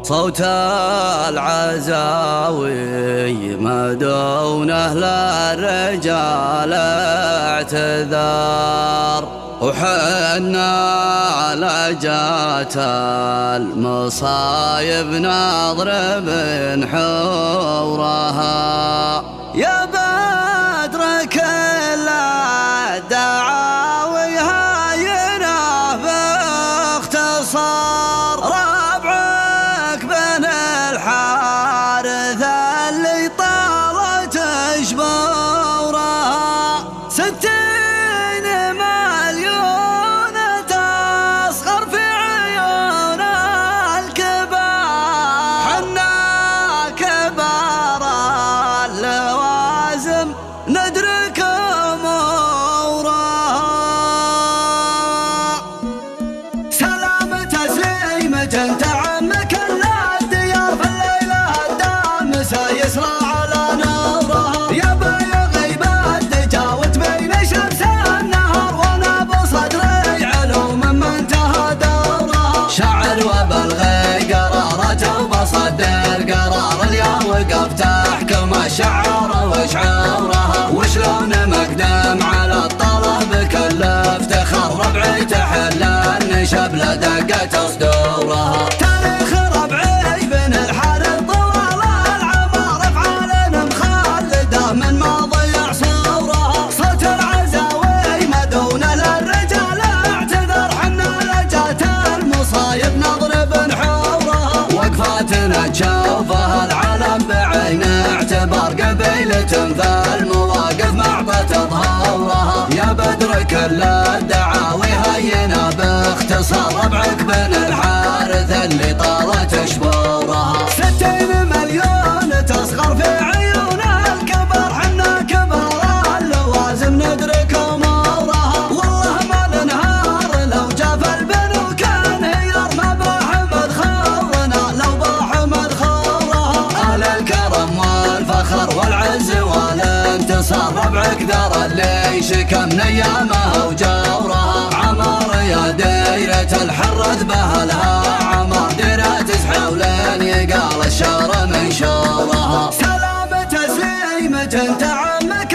صوت العزاوي ما دون أهل الرجال اعتذار، وحنا على جات المصايب نضرب حورها. يا بدر كل الدعاوي هاينة باختصار، ربعك بن الحارث اللي طالت شبورها. 60 مليون تصغر في عيون الكبار، حنا كبار اللوازم ندرك أمورها. سلامة تسليمة تعمك الديار في الليلة الدامسة يسرى على نورها. يا بيغيب الدجاوت بين شمس النهار، وانا بصدري علوم ما انتهى دورها. شعر وبلغي قرارته وبصدر قرار، اليوم وقفت احكم الشعر وشعورها. وشلون مقدم على الطلب بكل افتخار، ربعي تحل النشب لدقة صدورها. تاريخ ربعي بن الحارث طوال العمر افعال مخلده من ماضي عصورها. صوت العزاوي مدون للرجال اعتذر، حنا لجات المصايب نضرب نحورها. وقفاتنا تشوفها العالم بعين اعتبار، قبيلة في المواقف معطت ظهورها. يا بدر كل الدعاوي هينا باختصار، ربعك بن الحارث اللي طالت شبورها. 60 مليون تصغر في عيون الكبار، حنا كبار اللوازم ندرك امورها. والله ما النهار لو جاف البنو كان هيار، ما باح مدخورنا لو باح مدخورها. اهل الكرم والفخر والعز والانتصار، ربعك ذر اللي شكم ايامه وجورها. عمار يا ديرة الحرث بهلها عمار، ديرة حولين يقال الشهر منشورها. سلامة تسليمة تعمك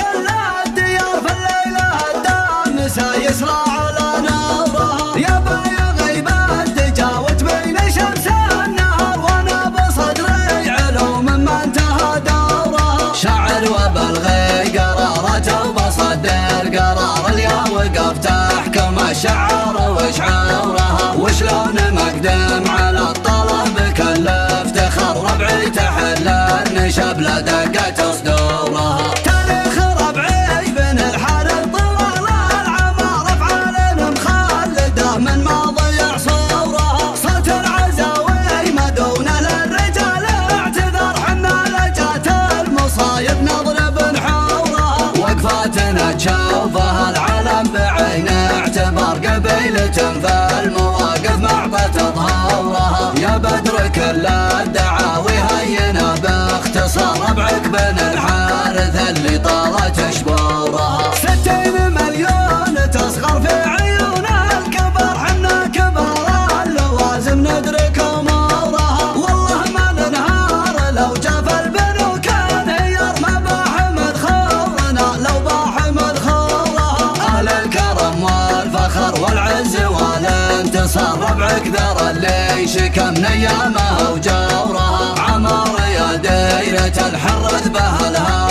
الديار في الليلة الدامسة يسرى على نورها. يا بيغيب الدجاوت بين شمس النهار، وانا بصدري علوم ما انتهى دورها. شعر وبلغي قرارته وبصدر قرار، اليوم وقفت احكم الشعر وشعورها. وشلون مقدم على الطلب بكل افتخار، ربعي تحل النشب لدقة صدورها. تاريخ ربعي بن الحارث طوال العمر افعال مخلده من ماضي عصورها. صوت العزاوي مدون للرجال اعتذر، حنا لجات المصايب نضرب نحورها. وقفاتنا تشوفها العالم بعين اعتبار، قبيلة في المواقف معطت ظهورها. يا بدر كل الدعاوي هينا باختصار، ربعك بن الحارث اللي طالت شبورها. 60 مليون تصغر في عيون الكبار، حنا كبار اللوازم ندرك امورها. والله ما النهار لو جاف البنو كان هيار، ما باح مدخورنا لو باح مدخورها. اهل الكرم والفخر والعز والانتصار، ربعك ذر اللي شكم ايامه وجورها. عمار يا ديرة الحرث بهلها